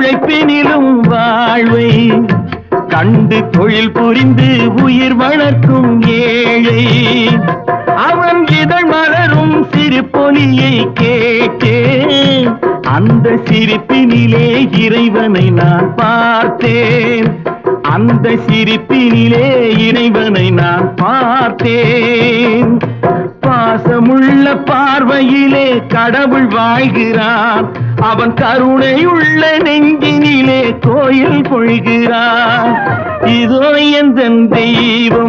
உழைப்பினிலும் வாழ்வை கண்டு தொழில் புரிந்து உயிர் வளர்க்கும் ஏழை அவன் இதழ் மலரும் சிறு பொலியை கேட்டேன் அந்த சிரிப்பினிலே இறைவனை நான் பார்த்தேன் அந்த சிரிப்பினிலே இறைவனை நான் பார்த்தேன் பாசமுள்ள பார்வையிலே கடவுள் வாழ்கிறான் அவன் கருணையுள்ள நெஞ்சினிலே கோயில் பொழிகிறான் இதோ எந்த தெய்வம்